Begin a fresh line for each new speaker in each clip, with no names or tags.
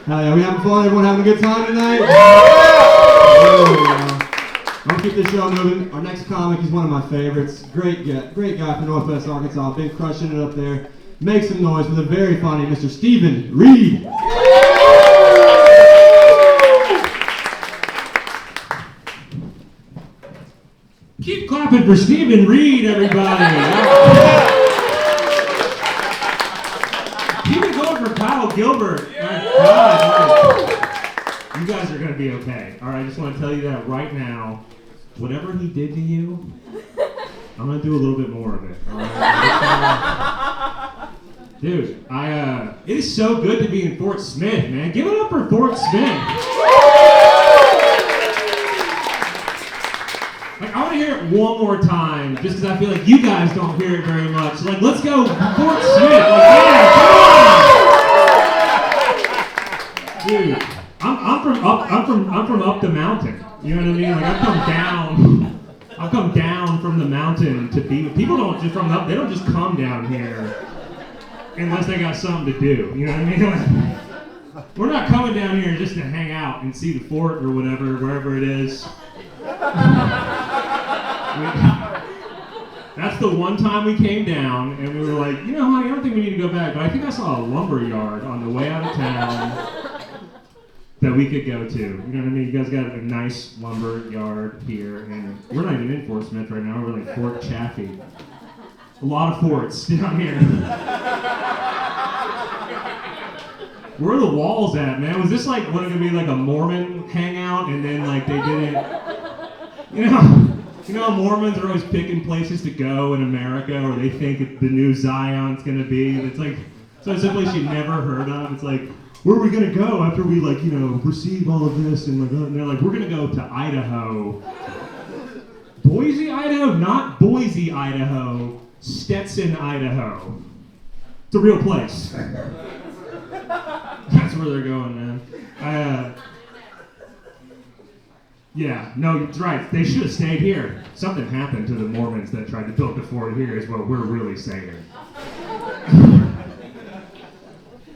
Hell yeah, we having fun? Everyone having a good time tonight? I'll keep this show moving. Our next comic is one of my favorites. Great guy from Northwest Arkansas. Been crushing it up there. Make some noise for the very funny Mr. Stephen Reid. Keep clapping for Stephen Reid, everybody. Keep it going for Kyle Gilbert. My God, you guys are going to be okay. All right, I just want to tell you that right now. Whatever he did to you, I'm going to do a little bit more of it. All right? Dude, it is so good to be in Fort Smith, man. Give it up for Fort Smith. Like, I want to hear it one more time, just because I feel like you guys don't hear it very much. Like, let's go Fort Smith. Like, yeah, come on. Dude, I'm from up the mountain. You know what I mean? Like, I've come down from the mountain to be. People don't just from up. They don't just come down here unless they got something to do. You know what I mean? Like, we're not coming down here just to hang out and see the fort or whatever, wherever it is. That's the one time we came down and we were like, you know, honey, I don't think we need to go back, but I think I saw a lumber yard on the way out of town that we could go to. You know what I mean? You guys got a nice lumber yard here, and we're not even in Fort Smith right now. We're like Fort Chaffee. A lot of forts down here. Where are the walls at, man? Was this like going to be like a Mormon hangout, and then like they didn't? You know, Mormons are always picking places to go in America, or they think the new Zion's gonna be. It's like it's a place you never heard of. It's like, where are we gonna go after we like, you know, receive all of this? And like, and they're like, we're gonna go to Idaho. Boise, Idaho? Not Boise, Idaho. Stetson, Idaho. It's a real place. That's where they're going, man. Yeah, no, it's right. They should have stayed here. Something happened to the Mormons that tried to build the fort here is what we're really saying.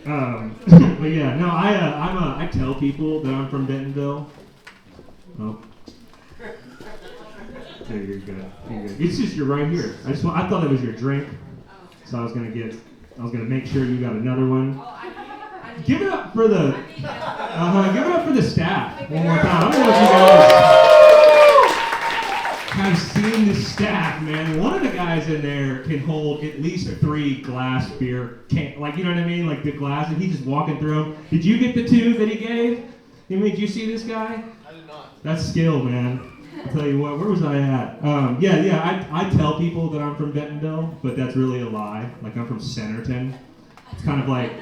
But yeah, no, I tell people that I'm from Bentonville. Oh. There, you're good. It's just, you're right here. I thought it was your drink, so I was gonna make sure you got another one. Give it up for the staff one more time. I don't know if you guys have seen the staff, man. One of the guys in there can hold at least 3 glass beer cans. Like, you know what I mean? Like the glass, and he's just walking through them. Did you get the 2 that he gave? Did you see this guy?
I did not.
That's skill, man. I'll tell you what, where was I at? I tell people that I'm from Bentonville, but that's really a lie. Like, I'm from Centerton. It's kind of like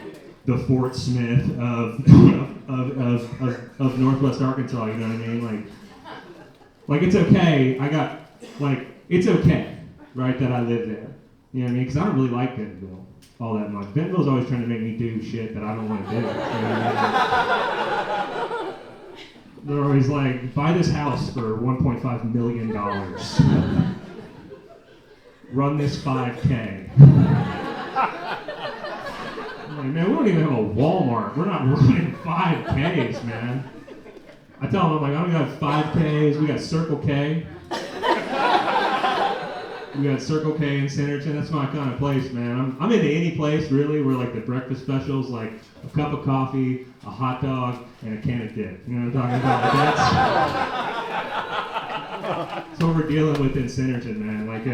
the Fort Smith of Northwest Arkansas, you know what I mean? Like it's okay. It's okay, right, that I live there. You know what I mean? Because I don't really like Bentonville all that much. Bentonville's always trying to make me do shit that I don't want to do. You know what I mean? They're always like, buy this house for $1.5 million. Run this 5K. Like, man, we don't even have a Walmart. We're not running 5Ks, man. I tell them, I'm like, I don't got 5Ks. We got Circle K. We got Circle K in Centerton. That's my kind of place, man. I'm into any place, really, where, like, the breakfast specials, like a cup of coffee, a hot dog, and a can of dip. You know what I'm talking about? That's what we're dealing with in Centerton, man. Like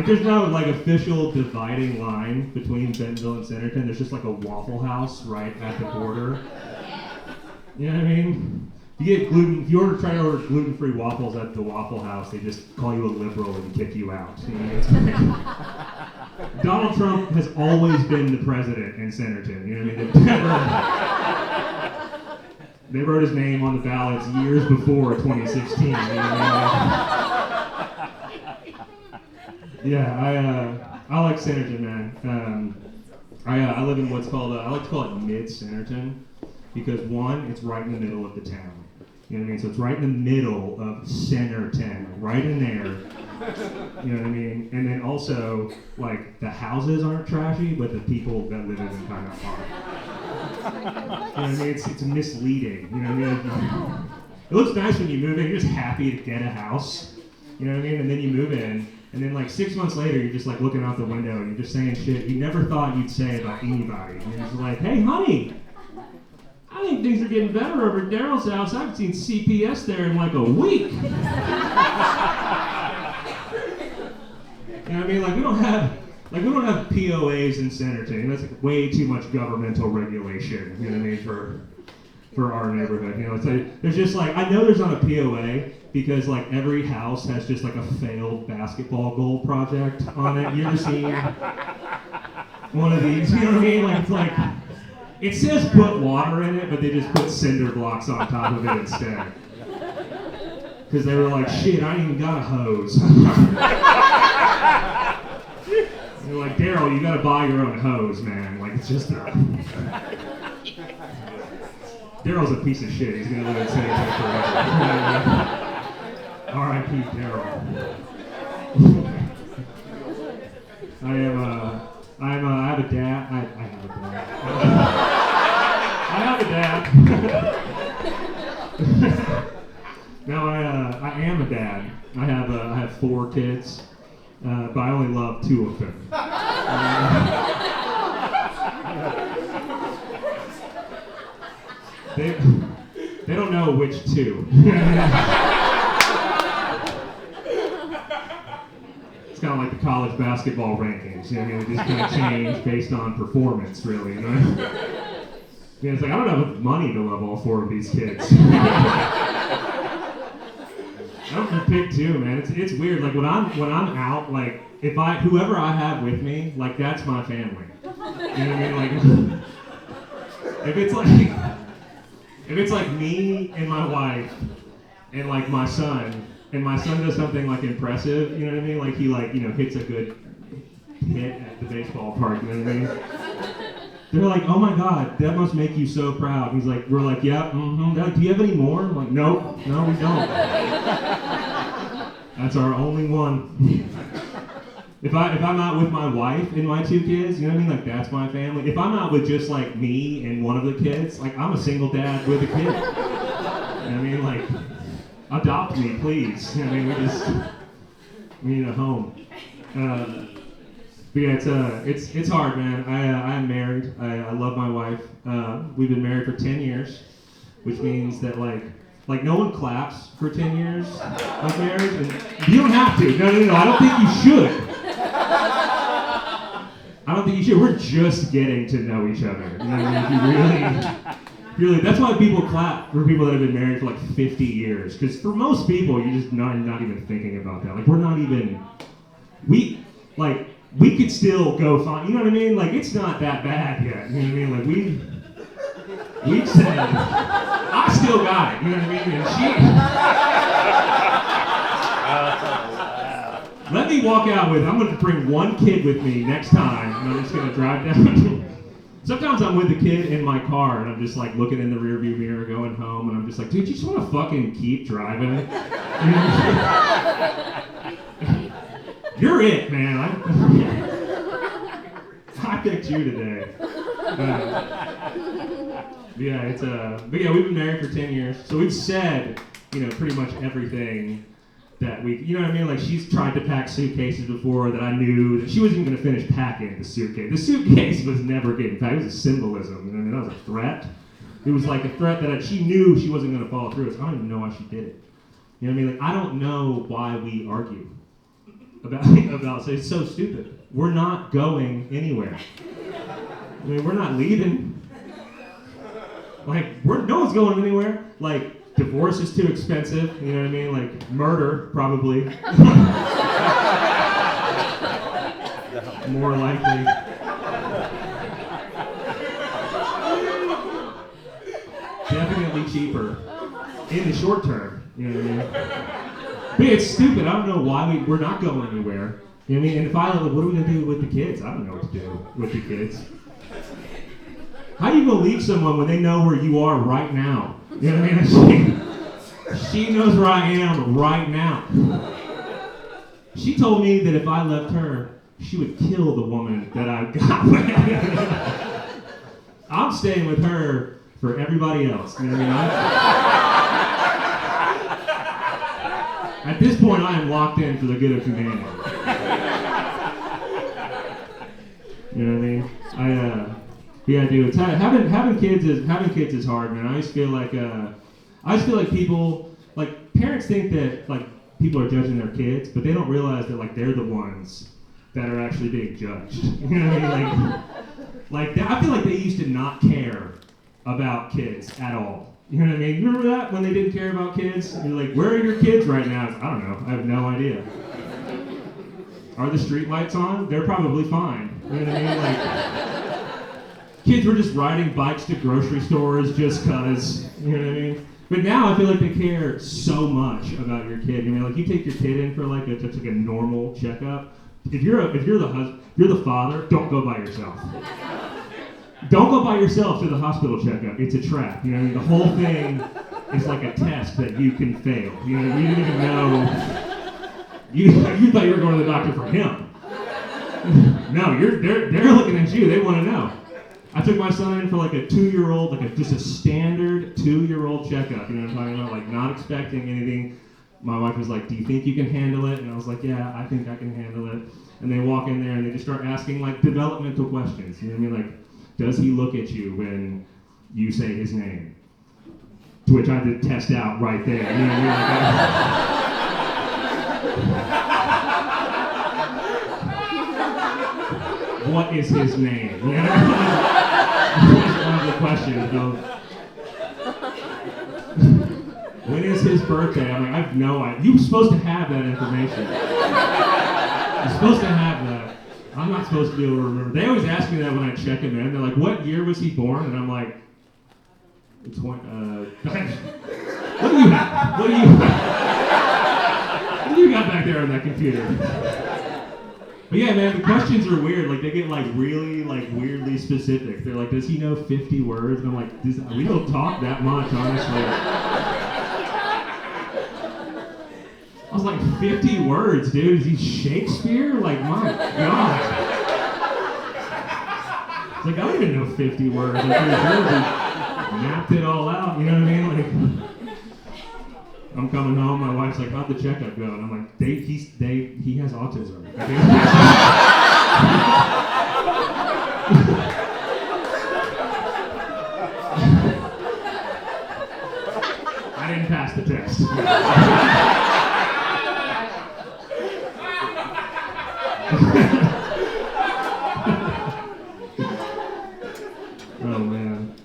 there's no like official dividing line between Bentonville and Centerton. There's just like a Waffle House right at the border. You know what I mean? If you try to order gluten-free waffles at the Waffle House, they just call you a liberal and kick you out. You know, it's like, Donald Trump has always been the president in Centerton. You know what I mean? They wrote his name on the ballots years before 2016. You know what I mean? Yeah, I like Centerton, man. I live in what's called, I like to call it mid-Centerton, because one, it's right in the middle of the town. You know what I mean? So it's right in the middle of Centerton, right in there. You know what I mean? And then also, like, the houses aren't trashy, but the people that live in them kind of are. I mean? It's misleading. You know what I mean? It looks nice when you move in. You're just happy to get a house. You know what I mean? And then you move in, and then like 6 months later, you're just like looking out the window and you're just saying shit you never thought you'd say about anybody. And you're just like, hey, honey, I think things are getting better over at Daryl's house. I haven't seen CPS there in like a week. You know what I mean? Like we don't have POAs in Centerton. That's like way too much governmental regulation. You know what I mean for our neighborhood. You know, it's like, there's just like I know there's not a POA because like every house has just like a failed basketball goal project on it. You ever seen one of these? You know what I mean? Like it's like it says put water in it, but they just put cinder blocks on top of it instead. Because they were like, shit, I ain't even got a hose. They're like, Daryl, you gotta buy your own hose, man. Like, it's just Daryl's a piece of shit. He's gonna live in Centerton forever. R.I.P. Daryl. I have a dad. I have a dad. No, I am a dad. I have 4 kids, but I only love 2 of them. They don't know which 2. It's kind of like the college basketball rankings. You know, they just kind of change based on performance, really. You know? Yeah, it's like I don't have enough money to love all 4 of these kids. I don't pick 2, man. It's weird. Like when I'm out, like whoever I have with me, like that's my family. You know what I mean? Like if it's like me and my wife and like my son, and my son does something like impressive, you know what I mean? Like he hits a good hit at the baseball park, you know what I mean? They're like, oh my God, that must make you so proud. He's like, we're like, yeah, mm-hmm. They're like, do you have any more? I'm like, nope, no, we don't. That's our only one. If I'm out with my wife and my 2 kids, you know what I mean? Like that's my family. If I'm out with just like me and one of the kids, like I'm a single dad with a kid. You know what I mean? Like, adopt me, please. You know what I mean? We need a home. But yeah, it's hard, man. I'm married. I love my wife. We've been married for 10 years, which means that like no one claps for 10 years of marriage. And you don't have to. No. I don't think you should. I don't think you should. We're just getting to know each other. You know what I mean? If you really, that's why people clap for people that have been married for like 50 years. Because for most people, you're just not even thinking about that. Like we're not even, we could still go fine. You know what I mean? Like it's not that bad yet. You know what I mean? Like we've said, I still got it. You know what I mean? And let me walk out with, I'm going to bring 1 kid with me next time, and I'm just going to drive down. Sometimes I'm with the kid in my car, and I'm just like looking in the rearview mirror going home, and I'm just like, dude, you just want to fucking keep driving? You're it, man. I picked you today. But yeah, we've been married for 10 years, so we've said, pretty much everything that we, you know what I mean? Like she's tried to pack suitcases before that I knew that she wasn't even gonna finish packing the suitcase. The suitcase was never getting packed. It was a symbolism. You know what I mean? That was a threat. It was like a threat that she knew she wasn't gonna follow through. So I don't even know why she did it. You know what I mean? Like I don't know why we argue about. So it's so stupid. We're not going anywhere. I mean, we're not leaving. Like no one's going anywhere. Like. Divorce is too expensive, you know what I mean? Like murder, probably. More likely. Definitely cheaper in the short term, you know what I mean? But it's stupid. I don't know why we're not going anywhere. You know what I mean? And if what are we gonna do with the kids? I don't know what to do with the kids. How are you gonna leave someone when they know where you are right now? You know what I mean? She knows where I am right now. She told me that if I left her, she would kill the woman that I got with. I'm staying with her for everybody else. You know what I mean? At this point, I am locked in for the good of humanity. You know what I mean? Yeah, dude. It's having kids is hard, man. I just feel like people, like, parents think that, like, people are judging their kids, but they don't realize that, like, they're the ones that are actually being judged. You know what I mean? I feel like they used to not care about kids at all. You know what I mean? You remember that when they didn't care about kids? And you're like, where are your kids right now? I don't know. I have no idea. Are the street lights on? They're probably fine. You know what I mean? Like, kids were just riding bikes to grocery stores just cause. You know what I mean? But now I feel like they care so much about your kid. You know, like, you take your kid in for just like a normal checkup. If you're the father, don't go by yourself. Don't go by yourself to the hospital checkup. It's a trap. You know, the whole thing is like a test that you can fail. You know, you didn't even know. You thought you were going to the doctor for him. No, they're looking at you. They want to know. I took my son in for like a 2-year-old, just a standard 2-year-old checkup. You know what I'm talking about? Like, not expecting anything. My wife was like, do you think you can handle it? And I was like, yeah, I think I can handle it. And they walk in there and they just start asking, like, developmental questions. You know what I mean? Like, does he look at you when you say his name? To which I had to test out right there. You know what I mean? Like, what is his name? You know? That's one of the questions. When is his birthday? I'm like, I have no idea. You're supposed to have that information. You're supposed to have that. I'm not supposed to be able to remember. They always ask me that when I check him in. They're like, what year was he born? And I'm like, what do you have? What do you got back there on that computer? But yeah, man, the questions are weird. Like, they get really, weirdly specific. They're like, does he know 50 words? And I'm like, we don't talk that much, honestly. I was like, 50 words, dude? Is he Shakespeare? Like, my God. It's like, I don't even know 50 words. Like, we mapped it all out, you know what I mean? Like, I'm coming home, my wife's like, how'd the checkup go? And I'm like, he has autism. I didn't pass the test. Oh man,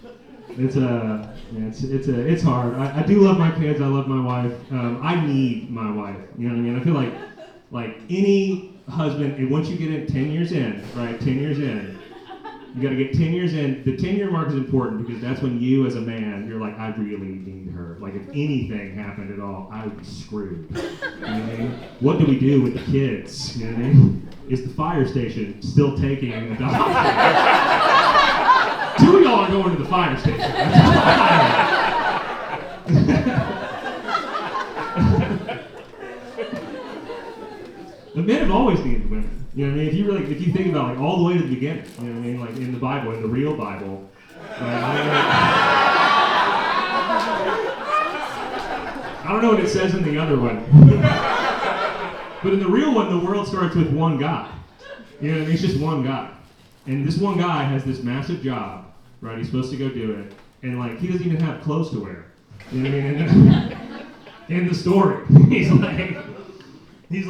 it's hard. I do love my kids. I love my wife. I need my wife. You know what I mean? I feel like any husband, and once you get in 10 years in, right? 10 years in, you got to get 10 years in. The 10-year mark is important because that's when you, as a man, you're like, I really need her. Like, if anything happened at all, I would be screwed. You know what I mean? What do we do with the kids? You know what I mean? Is the fire station still taking adoption? 2 of y'all are going to the fire station. The men have always needed women. You know what I mean? If you think about, like, all the way to the beginning, you know what I mean? Like, in the Bible, in the real Bible. I don't know what it says in the other one. But in the real one, the world starts with one guy. You know what I mean? It's just one guy. And this one guy has this massive job, right? He's supposed to go do it. And, like, he doesn't even have clothes to wear. You know what I mean? In the story. He's just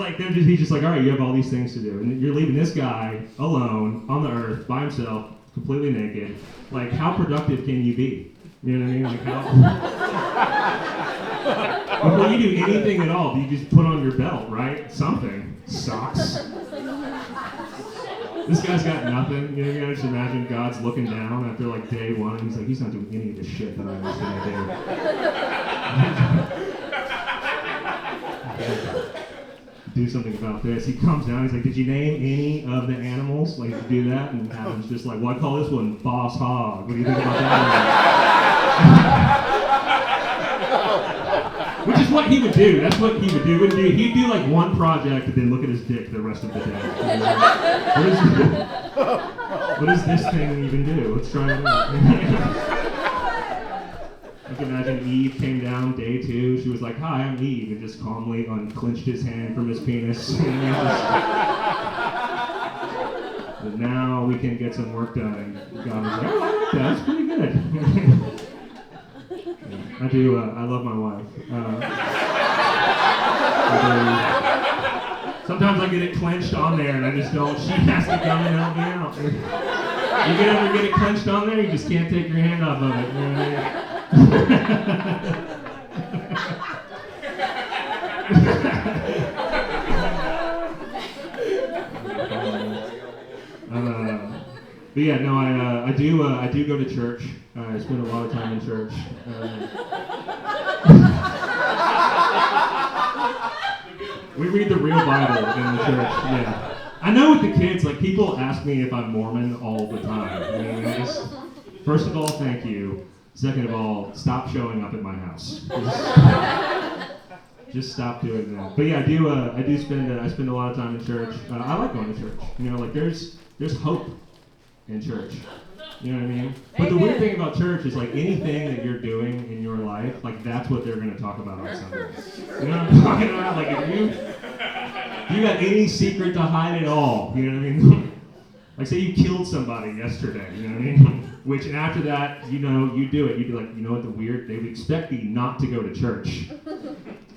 like, all right, you have all these things to do. And you're leaving this guy alone on the earth by himself, completely naked. Like, how productive can you be? You know what I mean? Like, how... Before you do anything at all, you just put on your belt, right? Something. Socks. This guy's got nothing. You know, you gotta just imagine God's looking down after, like, day one, and he's like, he's not doing any of the shit that I was gonna do. Do something about this. He comes down, he's like, did you name any of the animals? Like, to do that? And Adam's just like, well, I call this one Boss Hog. What do you think about that? Which is what he would do. That's what he would do. He'd do like one project and then look at his dick the rest of the day. What does this thing even do? Let's try it out. I can imagine Eve came down day 2. She was like, "Hi, I'm Eve," and just calmly unclenched his hand from his penis. But now we can get some work done. And God was like, "Oh, I like that. That's pretty good." I do. I love my wife. Sometimes I get it clenched on there, and I just don't. She has to come and help me out. You can ever get it clenched on there, you just can't take your hand off of it. You know what I mean? But yeah, no, I do go to church. I spend a lot of time in church. We read the real Bible in the church. Yeah, I know with the kids, like people ask me if I'm Mormon all the time. I mean, first of all, thank you. Second of all, stop showing up at my house. Just stop doing that. But yeah, I spend a lot of time in church. I like going to church. You know, like there's hope in church. You know what I mean? But the weird thing about church is like anything that you're doing in your life, like that's what they're going to talk about on Sunday. You know what I'm talking about? Like if you got any secret to hide at all, you know what I mean? Like say you killed somebody yesterday, you know what I mean? Which and after that, you know, you do it. You'd be like, you know what the weird, they would expect me not to go to church.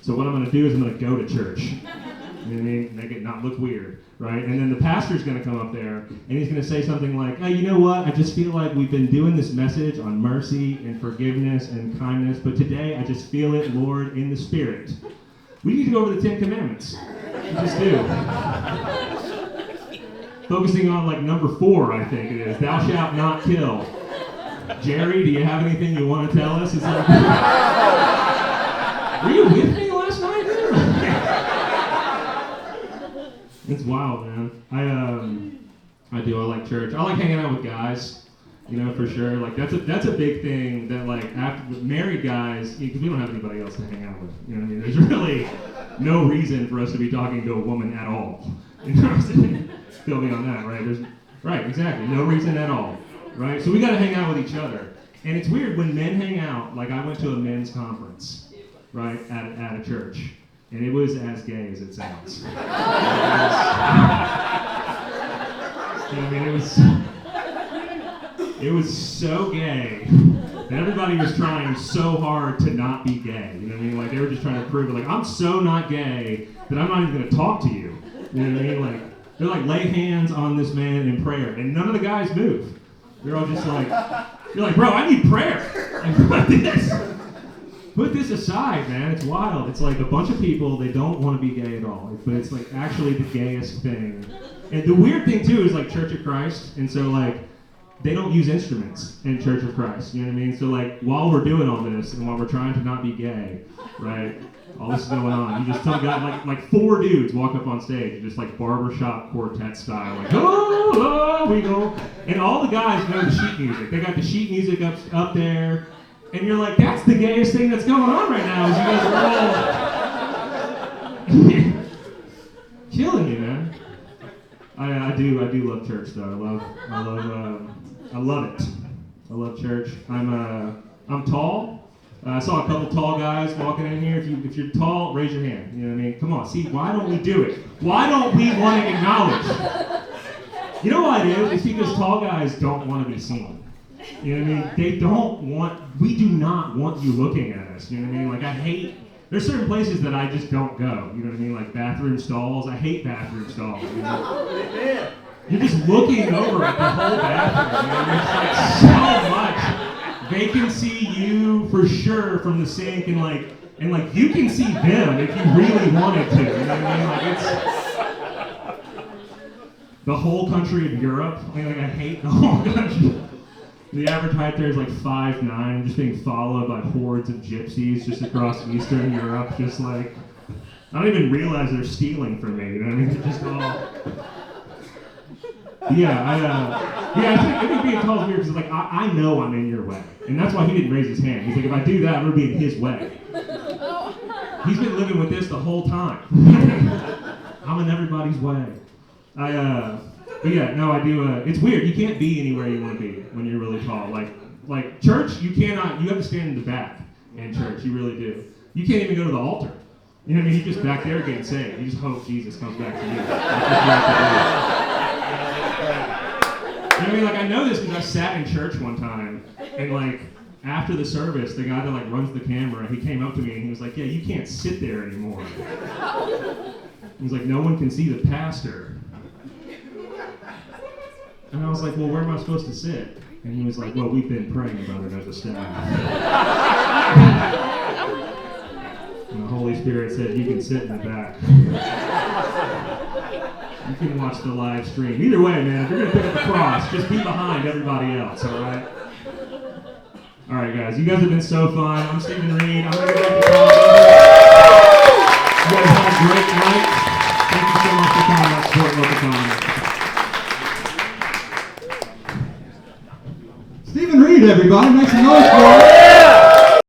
So what I'm going to do is I'm going to go to church. You know what I mean? Make it not look weird, right? And then the pastor's going to come up there, and he's going to say something like, "Hey, you know what? I just feel like we've been doing this message on mercy and forgiveness and kindness, but today I just feel it, Lord, in the Spirit. We need to go over the 10 Commandments. We just do." Focusing on like number 4, I think it is. Thou shalt not kill. Jerry, do you have anything you want to tell us? It's like, were you with me last night? It's wild, man. I like church. I like hanging out with guys, you know, for sure. Like that's a big thing that like after married guys, because we don't have anybody else to hang out with. You know what I mean? There's really no reason for us to be talking to a woman at all. You know what I'm saying? Feel me on that, right? Right, exactly. No reason at all, right? So we got to hang out with each other. And it's weird when men hang out. Like I went to a men's conference, right, at a church. And it was as gay as it sounds. I mean, it was so gay that everybody was trying so hard to not be gay. You know what I mean? Like they were just trying to prove it. Like I'm so not gay that I'm not even going to talk to you. You know what I mean? Like they're like lay hands on this man in prayer, and none of the guys move. They're all just like, you're like, bro, I need prayer. Like put this aside, man. It's wild. It's like a bunch of people, they don't want to be gay at all, but it's like actually the gayest thing. And the weird thing too is like Church of Christ, and so like they don't use instruments in Church of Christ. You know what I mean? So like while we're doing all this and while we're trying to not be gay, right? All this is going on. You just tell guys like 4 dudes walk up on stage, just like barbershop quartet style, like oh, we go, and all the guys know the sheet music. They got the sheet music up there. And you're like, that's the gayest thing that's going on right now, is you guys are all killing me, man. I do love church though. I love it. I love church. I'm tall. I saw a couple tall guys walking in here. If you're tall, raise your hand. You know what I mean? Come on. See, why don't we do it? Why don't we want to acknowledge? You know why it is? It's because tall guys don't want to be seen. You know what I mean? We do not want you looking at us. You know what I mean? Like there's certain places that I just don't go. You know what I mean? Like bathroom stalls. I hate bathroom stalls. You know? You're just looking over at the whole bathroom. You know? It's like so much. They can see you for sure from the sink, and you can see them if you really wanted to. You know what I mean? Like it's the whole country of Europe. I hate the whole country. The average height there is like 5'9", just being followed by hordes of gypsies just across Eastern Europe. Just like, I don't even realize they're stealing from me. You know what I mean? They're just all. I think being tall is weird because like I know I'm in your way, and that's why he didn't raise his hand. He's like, if I do that, I'm gonna be in his way. He's been living with this the whole time. I'm in everybody's way. But yeah, no, I do. It's weird. You can't be anywhere you want to be when you're really tall. Like church, you cannot. You have to stand in the back in church. You really do. You can't even go to the altar. You know what I mean? You're just back there getting saved. You just hope Jesus comes back to you. You know what I mean? Like I know this because I sat in church one time and like after the service, the guy that like runs the camera, he came up to me and he was like, "Yeah, you can't sit there anymore." He's like, "No one can see the pastor." And I was like, "Well, where am I supposed to sit?" And he was like, "Well, we've been praying about it as a staff." And the Holy Spirit said, "You can sit in the back. You can watch the live stream. Either way, man, if you're going to pick up the cross, just be behind everybody else, all right?" All right, guys, you guys have been so fun. I'm Stephen Reid. I'm going to go back to college. You guys have a great night. Thank you so much for coming out to support local comedy.
Stephen Reid, everybody. Make some noise for him.